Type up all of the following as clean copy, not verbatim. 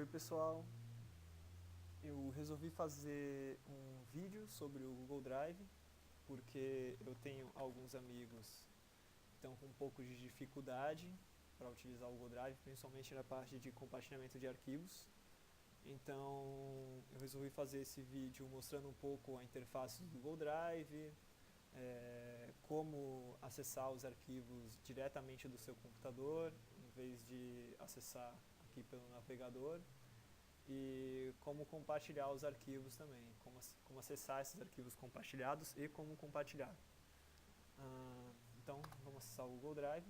Oi pessoal, eu resolvi fazer um vídeo sobre o Google Drive porque eu tenho alguns amigos que estão com um pouco de dificuldade para utilizar o Google Drive, principalmente na parte de compartilhamento de arquivos. Então eu resolvi fazer esse vídeo mostrando um pouco a interface do Google Drive, como acessar os arquivos diretamente do seu computador, em vez de acessar aqui pelo navegador, e como compartilhar os arquivos também, como acessar esses arquivos compartilhados e como compartilhar. Então vamos acessar o Google Drive.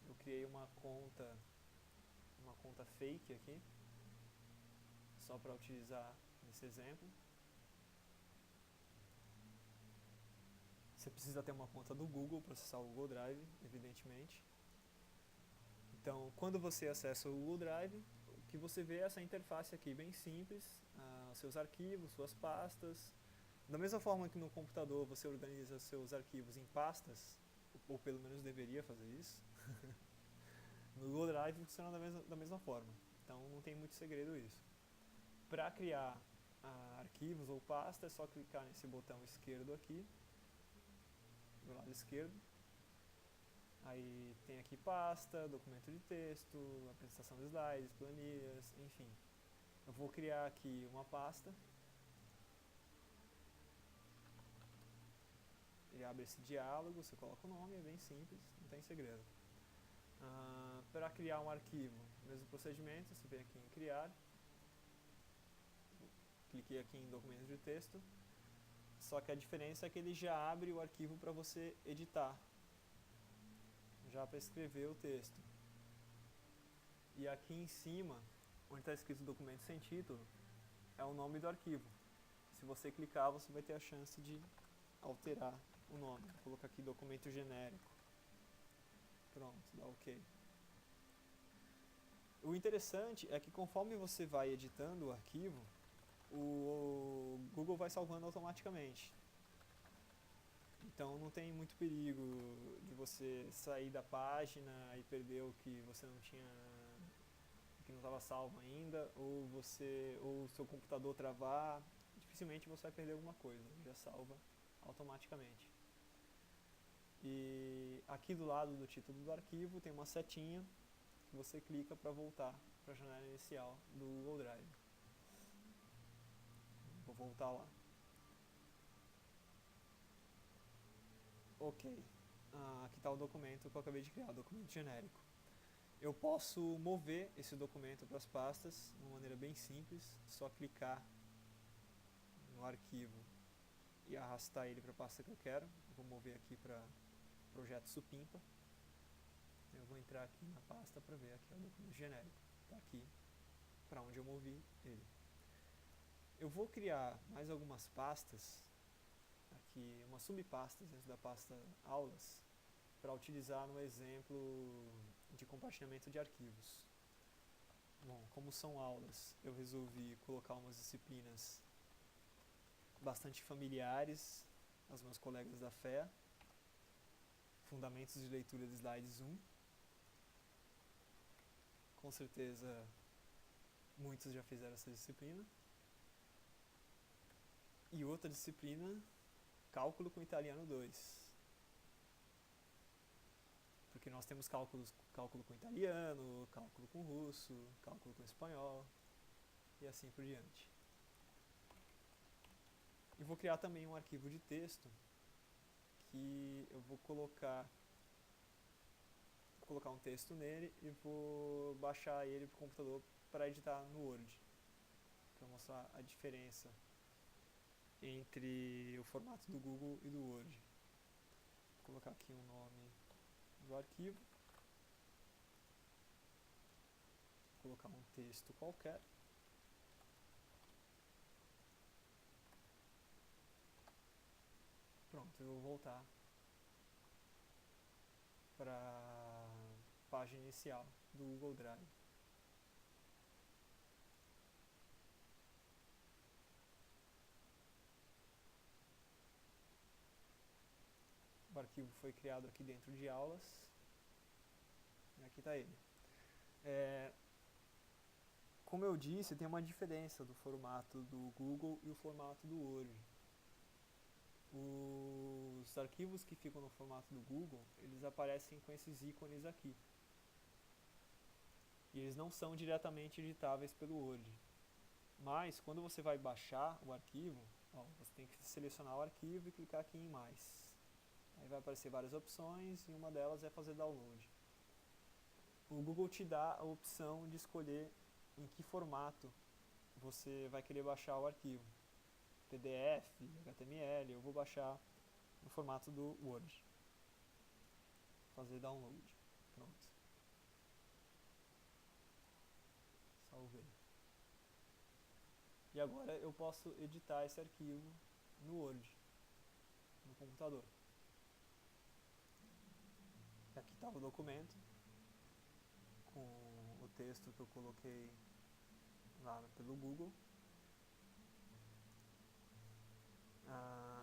Eu criei uma conta fake aqui, só para utilizar nesse exemplo. Você precisa ter uma conta do Google para acessar o Google Drive, evidentemente. Então, quando você acessa o Google Drive, o que você vê é essa interface aqui bem simples, seus arquivos, suas pastas. Da mesma forma que no computador você organiza seus arquivos em pastas, ou pelo menos deveria fazer isso, no Google Drive funciona da mesma forma. Então não tem muito segredo isso. Para criar arquivos ou pastas é só clicar nesse botão esquerdo aqui, do lado esquerdo. Aí tem aqui pasta, documento de texto, apresentação de slides, planilhas, enfim. Eu vou criar aqui uma pasta. Ele abre esse diálogo, você coloca o nome, é bem simples, não tem segredo. Para criar um arquivo, mesmo procedimento, você vem aqui em criar. Cliquei aqui em documento de texto. Só que a diferença é que ele já abre o arquivo para você editar, já para escrever o texto. E aqui em cima, onde está escrito documento sem título, é o nome do arquivo. Se você clicar, você vai ter a chance de alterar o nome. Vou colocar aqui documento genérico. Pronto, dá OK. O interessante é que conforme você vai editando o arquivo, o Google vai salvando automaticamente. Então não tem muito perigo de você sair da página e perder o que você não tinha, que não estava salvo ainda, ou o seu computador travar. Dificilmente você vai perder alguma coisa, já salva automaticamente. E aqui do lado do título do arquivo tem uma setinha que você clica para voltar para a janela inicial do Google Drive. Vou voltar lá. OK. Aqui está o documento que eu acabei de criar, documento genérico. Eu posso mover esse documento para as pastas de uma maneira bem simples, só clicar no arquivo e arrastar ele para a pasta que eu quero. Eu vou mover aqui para projeto Supimpa. Eu vou entrar aqui na pasta para ver aqui o documento genérico. Está aqui para onde eu movi ele. Eu vou criar mais algumas pastas, aqui umas subpastas dentro da pasta aulas, para utilizar no exemplo de compartilhamento de arquivos. Bom, como são aulas, eu resolvi colocar umas disciplinas bastante familiares aos meus colegas da FEA. Fundamentos de leitura de slides 1. Com certeza muitos já fizeram essa disciplina. E outra disciplina, cálculo com italiano 2. Porque nós temos cálculo com italiano, cálculo com russo, cálculo com espanhol e assim por diante. E vou criar também um arquivo de texto que eu vou colocar um texto nele e vou baixar ele para o computador para editar no Word, para mostrar a diferença entre o formato do Google e do Word. Vou colocar aqui o nome do arquivo, vou colocar um texto qualquer. Pronto, eu vou voltar para a página inicial do Google Drive. O arquivo foi criado aqui dentro de aulas. E aqui está ele. como eu disse, tem uma diferença do formato do Google e o formato do Word. Os arquivos que ficam no formato do Google, eles aparecem com esses ícones aqui. E eles não são diretamente editáveis pelo Word. Mas, quando você vai baixar o arquivo, ó, você tem que selecionar o arquivo e clicar aqui em mais. Aí vai aparecer várias opções e uma delas é fazer download. O Google te dá a opção de escolher em que formato você vai querer baixar o arquivo. PDF, HTML, eu vou baixar no formato do Word. Fazer download. Pronto. Salvei. E agora eu posso editar esse arquivo no Word, no computador. Aqui está o documento, com o texto que eu coloquei lá pelo Google.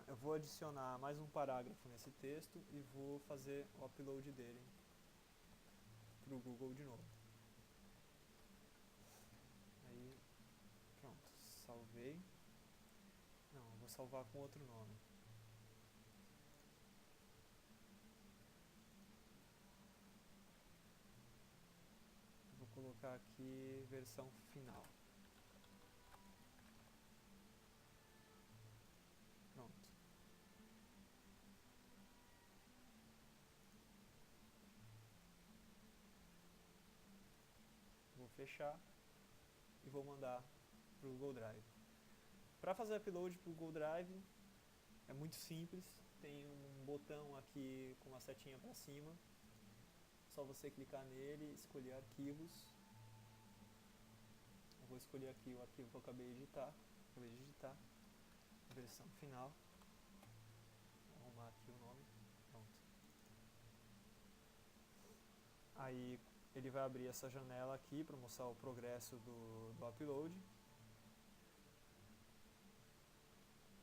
Eu vou adicionar mais um parágrafo nesse texto e vou fazer o upload dele para o Google de novo. Aí, pronto, salvei. Não, vou salvar com outro nome. Vou colocar aqui versão final. Pronto. Vou fechar e vou mandar para o Google Drive. Para fazer upload para o Google Drive é muito simples. Tem um botão aqui com uma setinha para cima. Só você clicar nele, escolher arquivos. Eu vou escolher aqui o arquivo que eu acabei de digitar. Versão final. Vou arrumar aqui o nome. Pronto. Aí ele vai abrir essa janela aqui para mostrar o progresso do upload.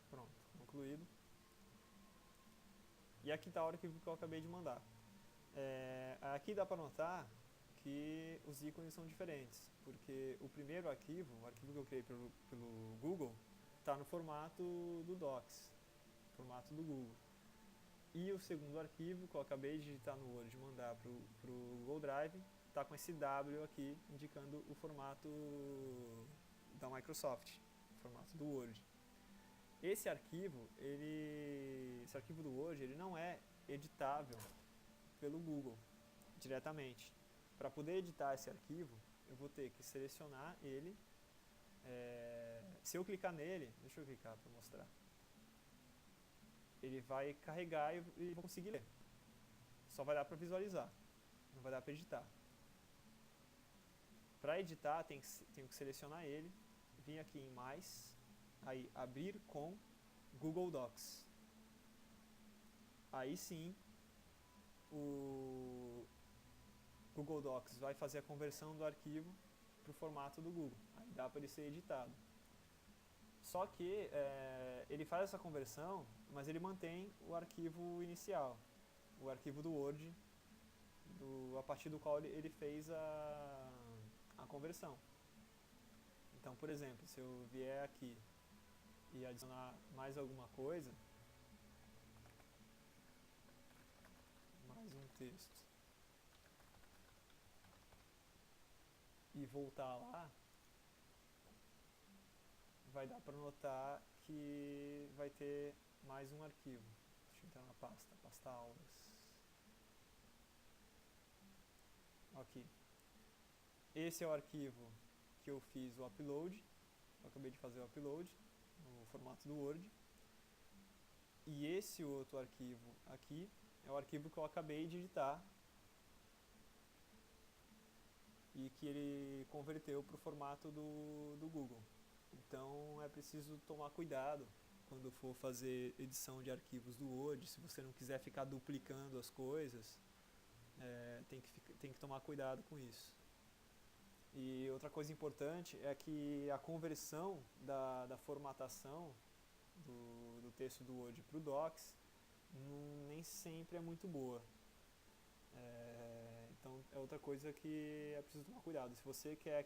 Pronto, concluído. E aqui está o arquivo que eu acabei de mandar. Aqui dá para notar que os ícones são diferentes, porque o primeiro arquivo, o arquivo que eu criei pelo Google, está no formato do Docs, formato do Google. E o segundo arquivo, que eu acabei de digitar no Word e mandar para o Google Drive, está com esse W aqui, indicando o formato da Microsoft, o formato do Word. Esse arquivo do Word, ele não é editável pelo Google diretamente. Para poder editar esse arquivo, eu vou ter que selecionar ele. Se eu clicar nele, deixa eu clicar para mostrar. Ele vai carregar e vou conseguir ler. Só vai dar para visualizar, não vai dar para editar. Para editar, tenho que selecionar ele, vir aqui em mais, aí abrir com Google Docs. Aí sim, o Google Docs vai fazer a conversão do arquivo para o formato do Google. Aí dá para ele ser editado. Só que ele faz essa conversão, mas ele mantém o arquivo inicial, o arquivo do Word, a partir do qual ele fez a conversão. Então, por exemplo, se eu vier aqui e adicionar mais alguma coisa, mais um texto, e voltar lá, vai dar para notar que vai ter mais um arquivo. Deixa eu entrar na pasta aulas. Aqui. Esse é o arquivo que eu fiz o upload, eu acabei de fazer o upload no formato do Word. E esse outro arquivo aqui é o arquivo que eu acabei de digitar e que ele converteu para o formato do Google. Então é preciso tomar cuidado quando for fazer edição de arquivos do Word. Se você não quiser ficar duplicando as coisas, tem que tomar cuidado com isso. E outra coisa importante é que a conversão da formatação do texto do Word para o Docs nem sempre é muito boa. Então outra coisa que é preciso tomar cuidado. Se você quer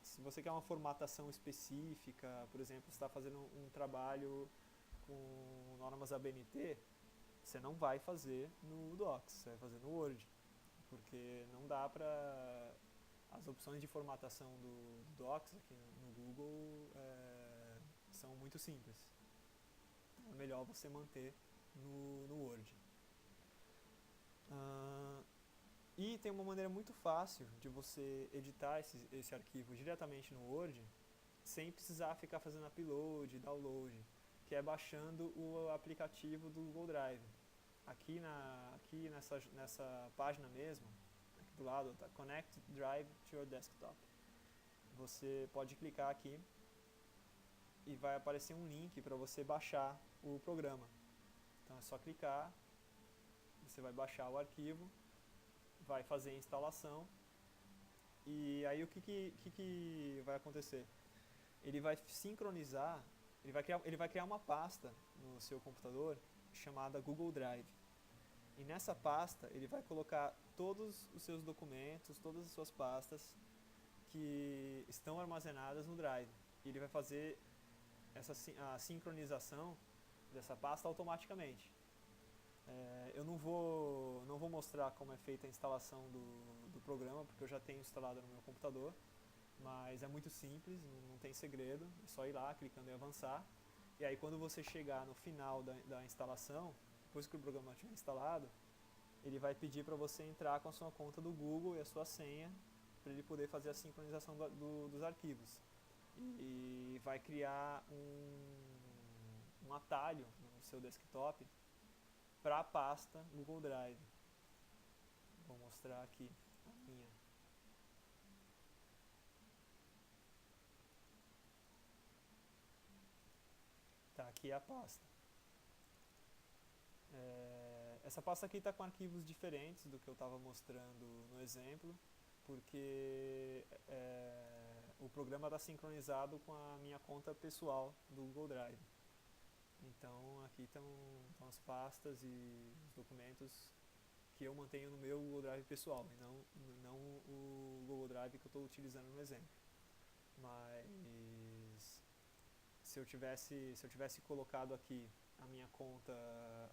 se você quer uma formatação específica, por exemplo, você está fazendo um trabalho com normas ABNT, você não vai fazer no Docs, você vai fazer no Word, porque não dá para as opções de formatação do Docs aqui no Google são muito simples. Então é melhor você manter no Word. E tem uma maneira muito fácil de você editar esse arquivo diretamente no Word, sem precisar ficar fazendo upload, download, que é baixando o aplicativo do Google Drive. Aqui nessa página mesmo, aqui do lado, tá, Connect Drive to your Desktop. Você pode clicar aqui e vai aparecer um link para você baixar o programa. Então é só clicar, você vai baixar o arquivo, vai fazer a instalação, e aí o que vai acontecer? Ele vai sincronizar, ele vai criar uma pasta no seu computador chamada Google Drive. E nessa pasta ele vai colocar todos os seus documentos, todas as suas pastas que estão armazenadas no Drive. E ele vai fazer a sincronização dessa pasta automaticamente. Eu não vou mostrar como é feita a instalação do programa, porque eu já tenho instalado no meu computador, mas é muito simples, não tem segredo, é só ir lá clicando em avançar, e aí quando você chegar no final da instalação, depois que o programa estiver instalado, ele vai pedir para você entrar com a sua conta do Google e a sua senha, para ele poder fazer a sincronização dos arquivos. E vai criar um atalho no seu desktop para a pasta Google Drive. Vou mostrar aqui a minha. Tá, aqui é a pasta. Essa pasta aqui está com arquivos diferentes do que eu estava mostrando no exemplo, porque o programa está sincronizado com a minha conta pessoal do Google Drive. Então aqui estão as pastas e os documentos que eu mantenho no meu Google Drive pessoal, e não o Google Drive que eu estou utilizando no exemplo. Mas se eu tivesse colocado aqui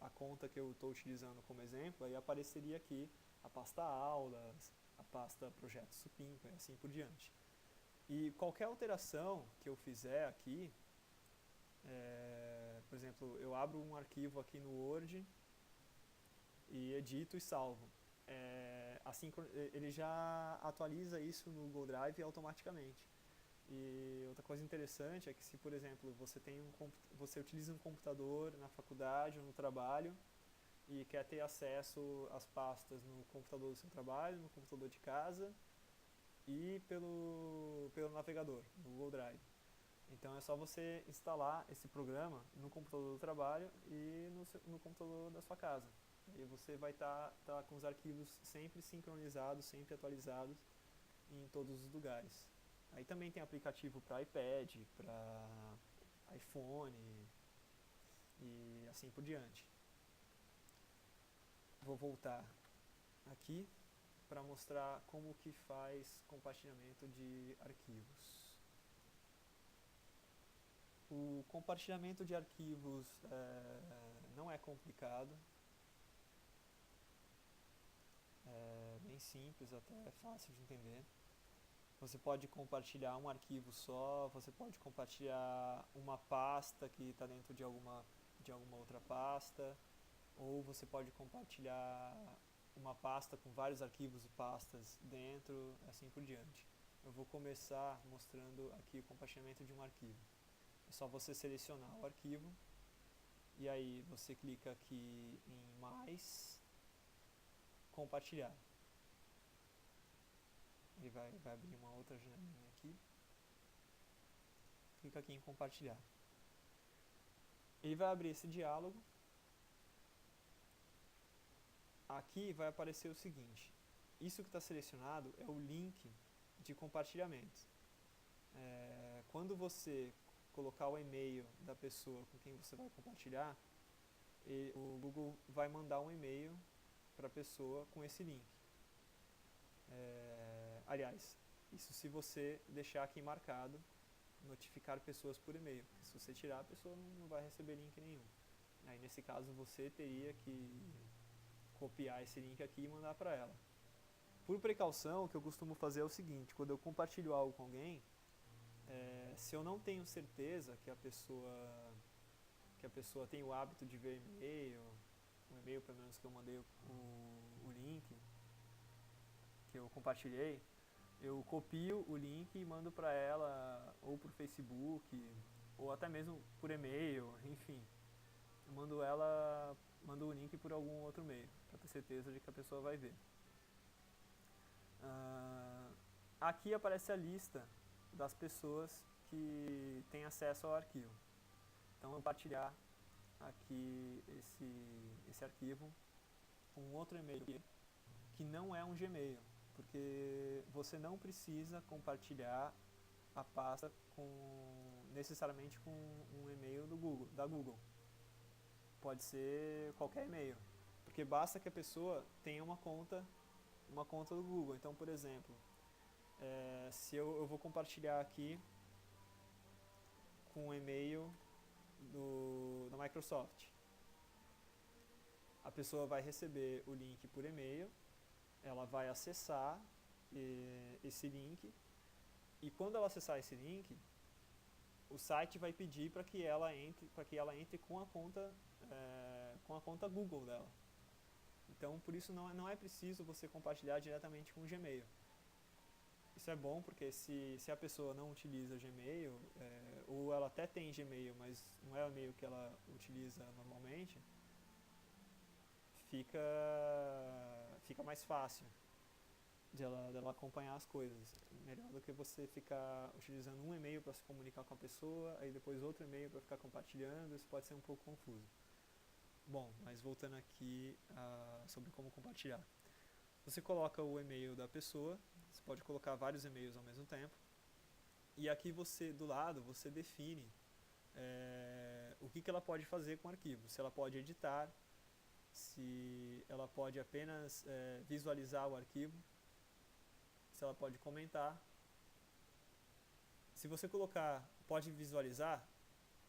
a conta que eu estou utilizando como exemplo, aí apareceria aqui a pasta aulas, a pasta projeto supimpa e assim por diante. E qualquer alteração que eu fizer aqui, por exemplo, eu abro um arquivo aqui no Word e edito e salvo. Ele já atualiza isso no Google Drive automaticamente. E outra coisa interessante é que se, por exemplo, você utiliza um computador na faculdade ou no trabalho e quer ter acesso às pastas no computador do seu trabalho, no computador de casa e pelo navegador, no Google Drive. Então é só você instalar esse programa no computador do trabalho e no computador da sua casa. E você vai estar com os arquivos sempre sincronizados, sempre atualizados em todos os lugares. Aí também tem aplicativo para iPad, para iPhone e assim por diante. Vou voltar aqui para mostrar como que faz compartilhamento de arquivos. O compartilhamento de arquivos não é complicado, é bem simples, até é fácil de entender. Você pode compartilhar um arquivo só, você pode compartilhar uma pasta que está dentro de alguma outra pasta, ou você pode compartilhar uma pasta com vários arquivos e pastas dentro, assim por diante. Eu vou começar mostrando aqui o compartilhamento de um arquivo. É só você selecionar o arquivo, e aí você clica aqui em mais, compartilhar. Ele vai abrir uma outra janelinha aqui. Clica aqui em compartilhar. Ele vai abrir esse diálogo. Aqui vai aparecer o seguinte: isso que está selecionado é o link de compartilhamento. Quando você colocar o e-mail da pessoa com quem você vai compartilhar, o Google vai mandar um e-mail para a pessoa com esse link. Aliás, isso se você deixar aqui marcado notificar pessoas por e-mail. Se você tirar, a pessoa não vai receber link nenhum. Aí nesse caso você teria que copiar esse link aqui e mandar para ela. Por precaução, o que eu costumo fazer é o seguinte: quando eu compartilho algo com alguém, se eu não tenho certeza que a pessoa tem o hábito de ver e-mail, um e-mail pelo menos que eu mandei o link que eu compartilhei, eu copio o link e mando para ela ou por Facebook ou até mesmo por e-mail, enfim. Eu mando o link por algum outro meio, para ter certeza de que a pessoa vai ver. Aqui aparece a lista das pessoas que têm acesso ao arquivo. Então eu vou compartilhar aqui esse arquivo com outro e-mail que não é um Gmail, porque você não precisa compartilhar a pasta necessariamente com um e-mail da Google. Pode ser qualquer e-mail, porque basta que a pessoa tenha uma conta do Google. Então, por exemplo, se eu vou compartilhar aqui com um e-mail da Microsoft, a pessoa vai receber o link por e-mail, ela vai acessar esse link, e quando ela acessar esse link, o site vai pedir para que ela entre com a conta Google dela. Então, por isso não é preciso você compartilhar diretamente com o Gmail. Isso é bom porque se a pessoa não utiliza Gmail, ou ela até tem Gmail, mas não é o e-mail que ela utiliza normalmente, fica mais fácil dela acompanhar as coisas. Melhor do que você ficar utilizando um e-mail para se comunicar com a pessoa, aí depois outro e-mail para ficar compartilhando, isso pode ser um pouco confuso. Bom, mas voltando aqui sobre como compartilhar. Você coloca o e-mail da pessoa, você pode colocar vários e-mails ao mesmo tempo, e aqui do lado, você define o que ela pode fazer com o arquivo. Se ela pode editar, se ela pode apenas visualizar o arquivo, se ela pode comentar. Se você colocar pode visualizar,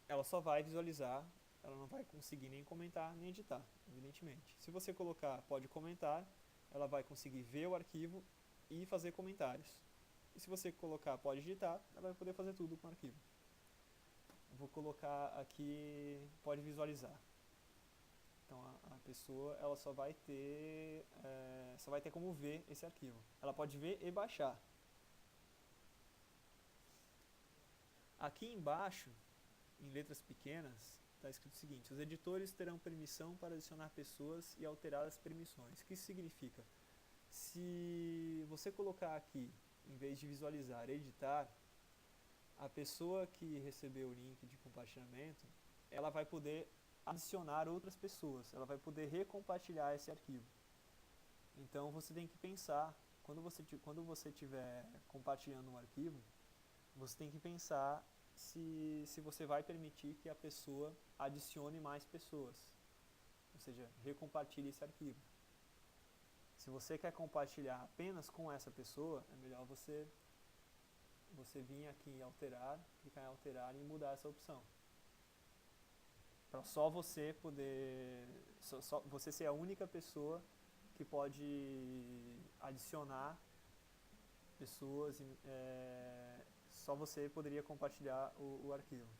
ela só vai visualizar, ela não vai conseguir nem comentar nem editar, evidentemente. Se você colocar pode comentar, ela vai conseguir ver o arquivo e fazer comentários. E se você colocar pode editar, ela vai poder fazer tudo com o arquivo. Eu vou colocar aqui pode visualizar. Então a pessoa ela só vai ter como ver esse arquivo. Ela pode ver e baixar. Aqui embaixo, em letras pequenas, está escrito o seguinte: os editores terão permissão para adicionar pessoas e alterar as permissões. O que isso significa? Se você colocar aqui, em vez de visualizar, editar, a pessoa que recebeu o link de compartilhamento, ela vai poder adicionar outras pessoas, ela vai poder recompartilhar esse arquivo. Então você tem que pensar, quando você estiver compartilhando um arquivo, você tem que pensar se você vai permitir que a pessoa adicione mais pessoas, ou seja, recompartilhe esse arquivo. Se você quer compartilhar apenas com essa pessoa, é melhor você vir aqui em alterar, clicar em alterar e mudar essa opção. Para só você poder, só você ser a única pessoa que pode adicionar pessoas, só você poderia compartilhar o arquivo.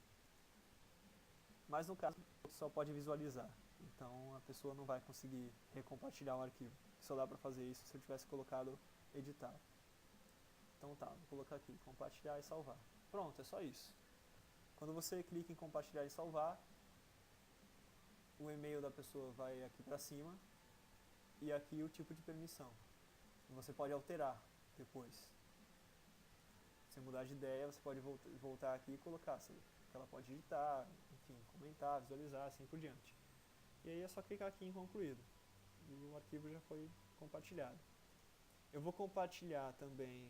Mas no caso, só pode visualizar, então a pessoa não vai conseguir recompartilhar o arquivo. Só dá para fazer isso se eu tivesse colocado editar. Então tá, vou colocar aqui, compartilhar e salvar. Pronto, é só isso. Quando você clica em compartilhar e salvar, o e-mail da pessoa vai aqui para cima e aqui o tipo de permissão. Você pode alterar depois. Se mudar de ideia, você pode voltar aqui e colocar que ela pode editar, enfim, comentar, visualizar, assim por diante. E aí é só clicar aqui em concluído. E o arquivo já foi compartilhado. Eu vou compartilhar também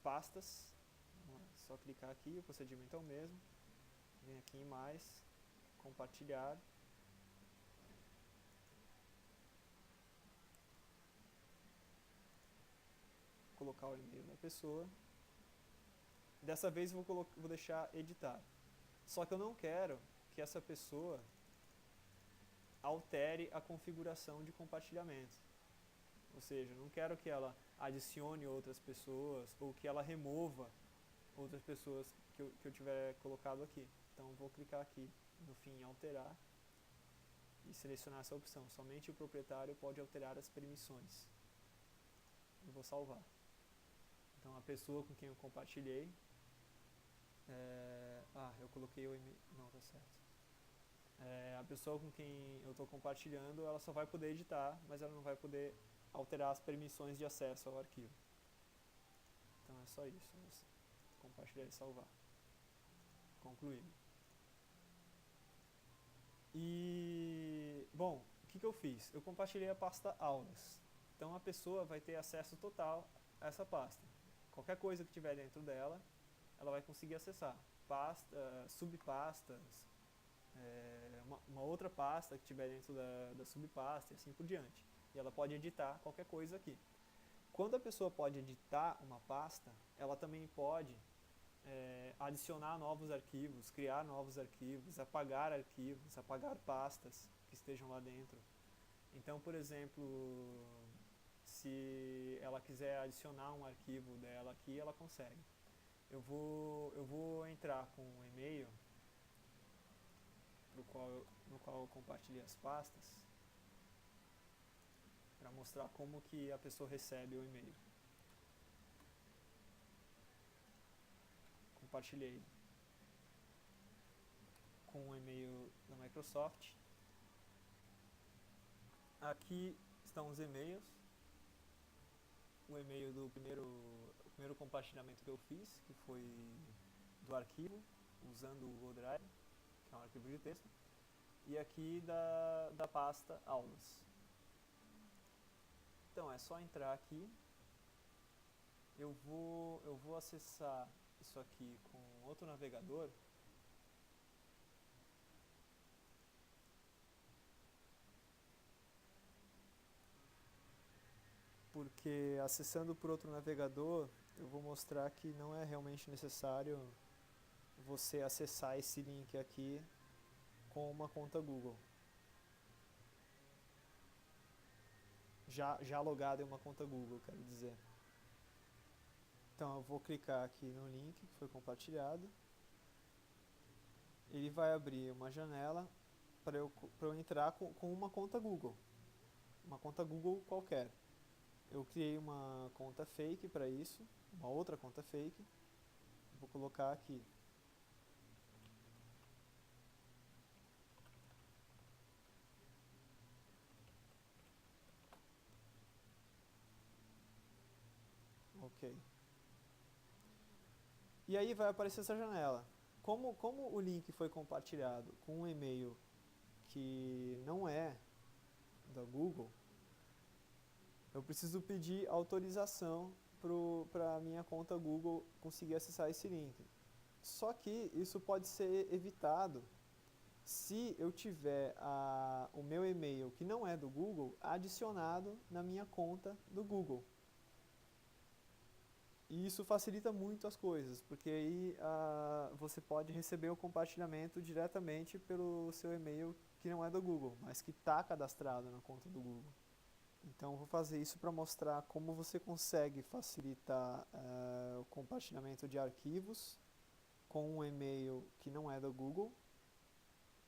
pastas. É só clicar aqui, o procedimento é o mesmo. Vem aqui em mais, compartilhar. colocar o e-mail da pessoa. Dessa vez eu vou deixar editar. Só que eu não quero que essa pessoa altere a configuração de compartilhamento. Ou seja, eu não quero que ela adicione outras pessoas ou que ela remova outras pessoas que eu tiver colocado aqui. Então vou clicar aqui no fim em alterar e selecionar essa opção. Somente o proprietário pode alterar as permissões. E vou salvar. Então a pessoa com quem eu compartilhei, eu coloquei o e-mail, não, tá certo. A pessoa com quem eu estou compartilhando, ela só vai poder editar, mas ela não vai poder alterar as permissões de acesso ao arquivo. Então é só isso, vamos compartilhar e salvar. Concluído. E, bom, o que eu fiz? Eu compartilhei a pasta aulas. Então a pessoa vai ter acesso total a essa pasta. Qualquer coisa que tiver dentro dela, ela vai conseguir acessar. Subpastas, uma outra pasta que tiver dentro da subpasta e assim por diante. E ela pode editar qualquer coisa aqui. Quando a pessoa pode editar uma pasta, ela também pode adicionar novos arquivos, criar novos arquivos, apagar pastas que estejam lá dentro. Então, por exemplo, se ela quiser adicionar um arquivo dela aqui, ela consegue. Eu vou entrar com um e-mail no qual eu compartilhei as pastas para mostrar como que a pessoa recebe o e-mail. Compartilhei com um e-mail da Microsoft. Aqui estão os e-mails. O e-mail do primeiro compartilhamento que eu fiz, que foi do arquivo, usando o Google Drive, que é um arquivo de texto. E aqui da pasta aulas. Então é só entrar aqui. Eu vou acessar isso aqui com outro navegador. Porque acessando por outro navegador, eu vou mostrar que não é realmente necessário você acessar esse link aqui com uma conta Google. Já logado em uma conta Google, quero dizer. Então eu vou clicar aqui no link que foi compartilhado. Ele vai abrir uma janela para eu entrar com uma conta Google. Uma conta Google qualquer. Eu criei uma conta fake para isso, uma outra conta fake. Vou colocar aqui. Ok. E aí vai aparecer essa janela. Como o link foi compartilhado com um e-mail que não é da Google, eu preciso pedir autorização para a minha conta Google conseguir acessar esse link. Só que isso pode ser evitado se eu tiver o meu e-mail, que não é do Google, adicionado na minha conta do Google. E isso facilita muito as coisas, porque aí você pode receber o compartilhamento diretamente pelo seu e-mail que não é do Google, mas que está cadastrado na conta do Google. Então, eu vou fazer isso para mostrar como você consegue facilitar o compartilhamento de arquivos com um e-mail que não é do Google,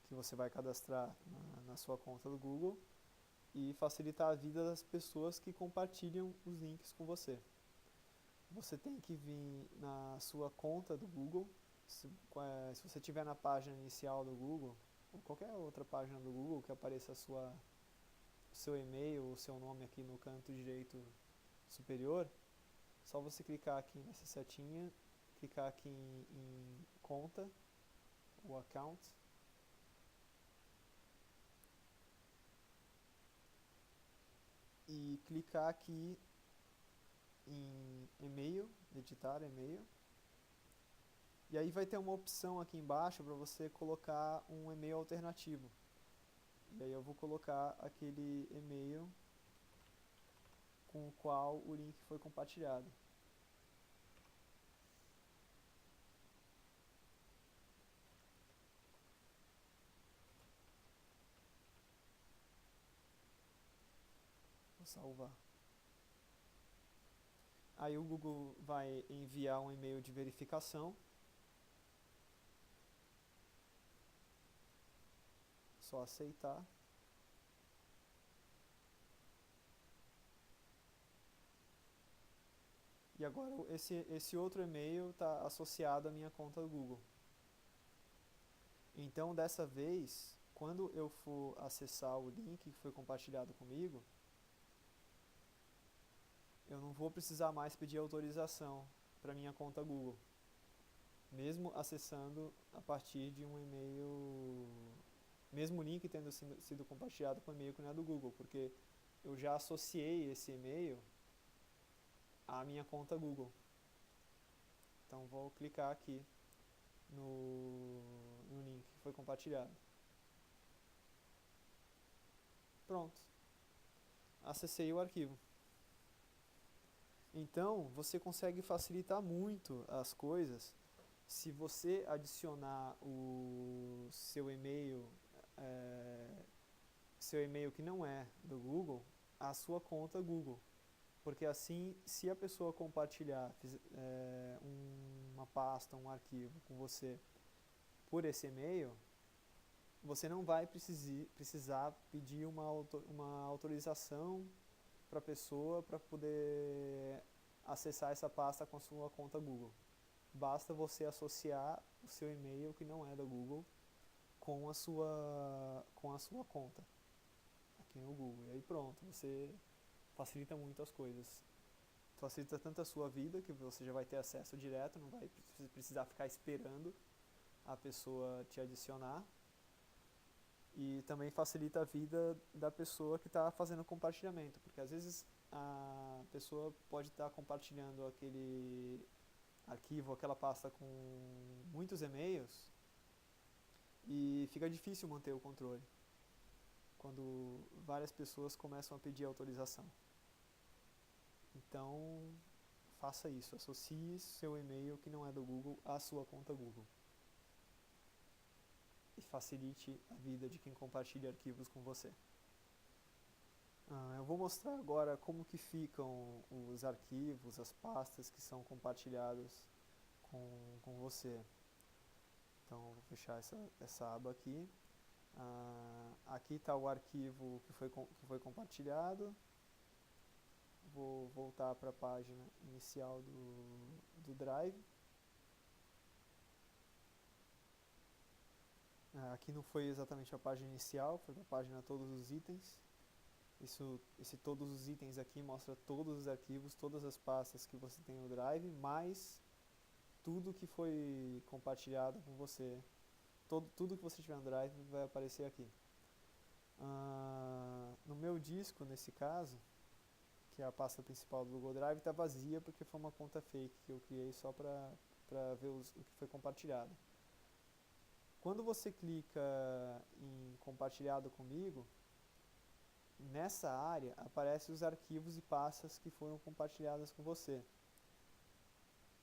que você vai cadastrar na sua conta do Google, e facilitar a vida das pessoas que compartilham os links com você. Você tem que vir na sua conta do Google, se você estiver na página inicial do Google, ou qualquer outra página do Google que apareça o seu e-mail ou o seu nome aqui no canto direito superior, só você clicar aqui nessa setinha, clicar aqui em conta, o account, e clicar aqui em e-mail, editar e-mail, e aí vai ter uma opção aqui embaixo para você colocar um e-mail alternativo. E aí eu vou colocar aquele e-mail com o qual o link foi compartilhado. Vou salvar. Aí o Google vai enviar um e-mail de verificação. Só aceitar. E agora esse outro e-mail está associado à minha conta do Google. Então dessa vez, quando eu for acessar o link que foi compartilhado comigo, eu não vou precisar mais pedir autorização para minha conta Google, mesmo acessando a partir de um e-mail, mesmo o link tendo sido compartilhado com o e-mail que não é do Google, porque eu já associei esse e-mail à minha conta Google. Então vou clicar aqui no link que foi compartilhado. Pronto. Acessei o arquivo. Então, você consegue facilitar muito as coisas se você adicionar o seu e-mail que não é do Google, à sua conta Google. Porque assim, se a pessoa compartilhar uma pasta, um arquivo com você por esse e-mail, você não vai precisar pedir uma autorização para a pessoa para poder acessar essa pasta com a sua conta Google. Basta você associar o seu e-mail que não é da Google com a sua conta aqui no Google. E aí pronto, você facilita muito as coisas. Facilita tanto a sua vida, que você já vai ter acesso direto, não vai precisar ficar esperando a pessoa te adicionar. E também facilita a vida da pessoa que está fazendo o compartilhamento, porque às vezes a pessoa pode estar compartilhando aquele arquivo, aquela pasta com muitos e-mails e fica difícil manter o controle quando várias pessoas começam a pedir autorização. Então, faça isso, associe seu e-mail que não é do Google à sua conta Google. E facilite a vida de quem compartilha arquivos com você. Eu vou mostrar agora como que ficam os arquivos, as pastas que são compartilhados com você. Então, vou fechar essa aba aqui. Aqui está o arquivo que foi compartilhado. Vou voltar para a página inicial do Drive. Aqui não foi exatamente a página inicial, foi a página todos os itens. Esse todos os itens aqui mostra todos os arquivos, todas as pastas que você tem no Drive, mais tudo que foi compartilhado com você. Tudo que você tiver no Drive vai aparecer aqui. No meu disco, nesse caso, que é a pasta principal do Google Drive, está vazia porque foi uma conta fake que eu criei só para ver o que foi compartilhado. Quando você clica em compartilhado comigo, nessa área aparecem os arquivos e pastas que foram compartilhadas com você.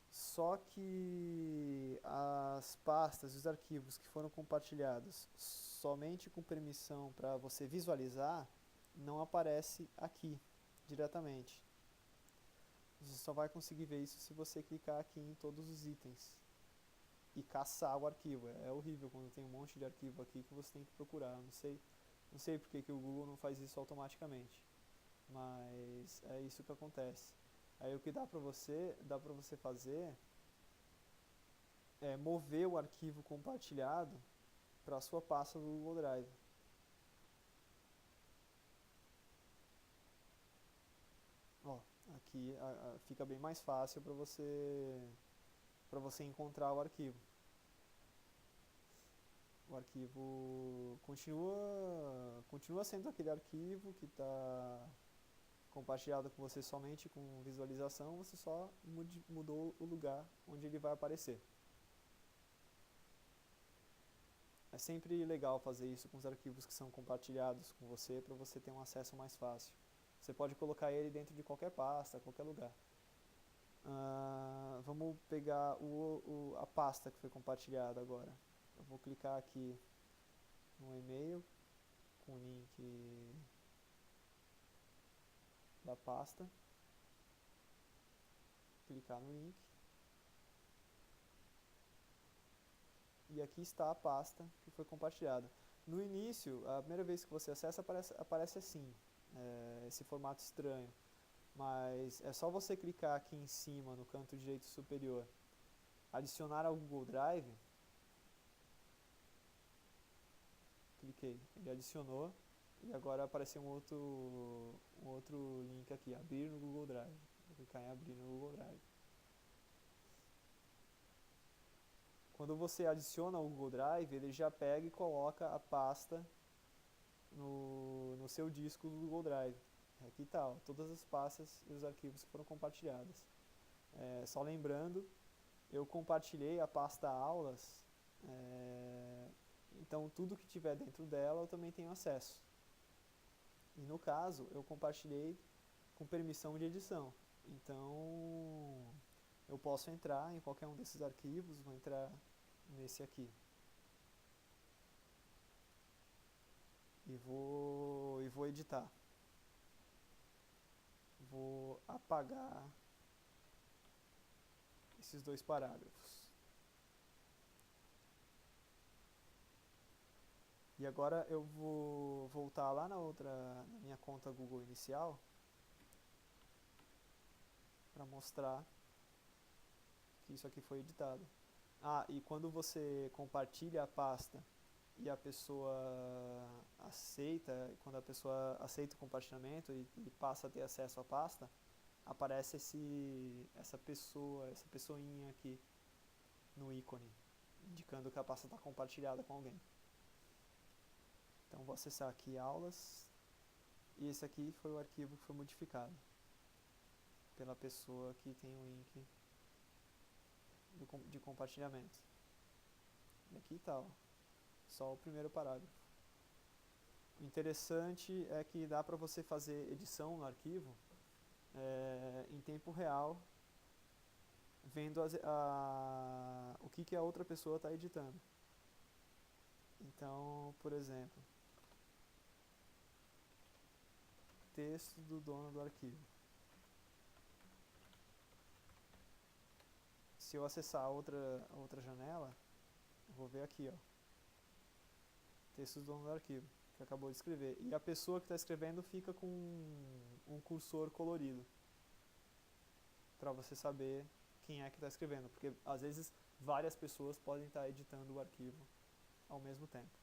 Só que as pastas e os arquivos que foram compartilhados somente com permissão para você visualizar, não aparece aqui diretamente. Você só vai conseguir ver isso se você clicar aqui em todos os itens e caçar o arquivo. É horrível quando tem um monte de arquivo aqui que você tem que procurar. Não sei porque que o Google não faz isso automaticamente, mas é isso que acontece. Aí o que dá para você fazer é mover o arquivo compartilhado para a sua pasta do Google Drive. Ó, aqui fica bem mais fácil para você encontrar o arquivo. O arquivo continua sendo aquele arquivo que está compartilhado com você somente com visualização, você só mudou o lugar onde ele vai aparecer. É sempre legal fazer isso com os arquivos que são compartilhados com você, para você ter um acesso mais fácil. Você pode colocar ele dentro de qualquer pasta, qualquer lugar. Vamos pegar a pasta que foi compartilhada agora. Eu vou clicar aqui no e-mail com o link da pasta, clicar no link, e aqui está a pasta que foi compartilhada. No início, a primeira vez que você acessa, aparece assim, esse formato estranho, mas é só você clicar aqui em cima, no canto direito superior, adicionar ao Google Drive, cliquei, ele adicionou, e agora apareceu um outro link aqui, abrir no Google Drive. Vou clicar em abrir no Google Drive. Quando você adiciona o Google Drive, ele já pega e coloca a pasta no seu disco do Google Drive. Aqui está, todas as pastas e os arquivos que foram compartilhados. Só lembrando, eu compartilhei a pasta aulas, então tudo que tiver dentro dela eu também tenho acesso. E no caso, eu compartilhei com permissão de edição. Então, eu posso entrar em qualquer um desses arquivos, vou entrar nesse aqui. E vou editar. Vou apagar esses dois parágrafos. E agora eu vou voltar lá na minha conta Google inicial, para mostrar que isso aqui foi editado. E quando você compartilha a pasta e a pessoa aceita, quando a pessoa aceita o compartilhamento e passa a ter acesso à pasta, aparece essa pessoinha aqui no ícone, indicando que a pasta está compartilhada com alguém. Então vou acessar aqui aulas, e esse aqui foi o arquivo que foi modificado pela pessoa que tem o link de compartilhamento. E aqui está, só o primeiro parágrafo. O interessante é que dá para você fazer edição no arquivo em tempo real, vendo o que a outra pessoa está editando. Então, por exemplo, texto do dono do arquivo. Se eu acessar a outra janela, eu vou ver aqui, ó, texto do dono do arquivo, que acabou de escrever. E a pessoa que está escrevendo fica com um cursor colorido, para você saber quem é que está escrevendo, porque às vezes várias pessoas podem estar editando o arquivo ao mesmo tempo.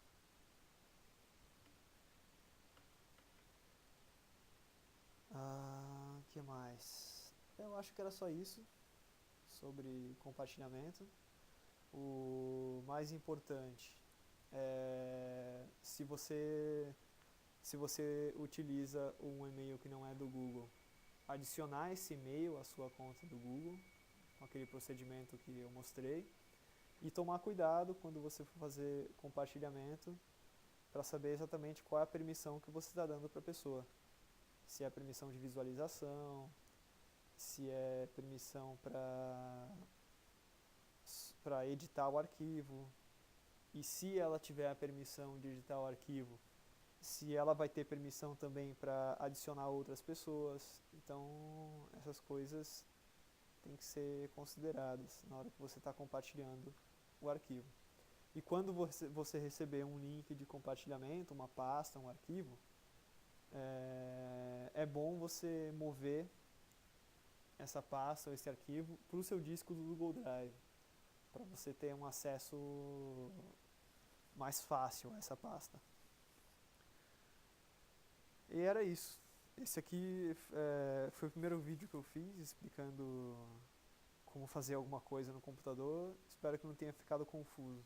Que mais? Eu acho que era só isso sobre compartilhamento. O mais importante é, se você utiliza um e-mail que não é do Google, adicionar esse e-mail à sua conta do Google, com aquele procedimento que eu mostrei, e tomar cuidado quando você for fazer compartilhamento, para saber exatamente qual é a permissão que você está dando para a pessoa. Se é permissão de visualização, se é permissão para editar o arquivo, e se ela tiver a permissão de editar o arquivo, se ela vai ter permissão também para adicionar outras pessoas. Então, essas coisas têm que ser consideradas na hora que você está compartilhando o arquivo. E quando você receber um link de compartilhamento, uma pasta, um arquivo, é bom você mover essa pasta ou esse arquivo para o seu disco do Google Drive, para você ter um acesso mais fácil a essa pasta. E era isso. Esse aqui foi o primeiro vídeo que eu fiz explicando como fazer alguma coisa no computador. Espero que não tenha ficado confuso.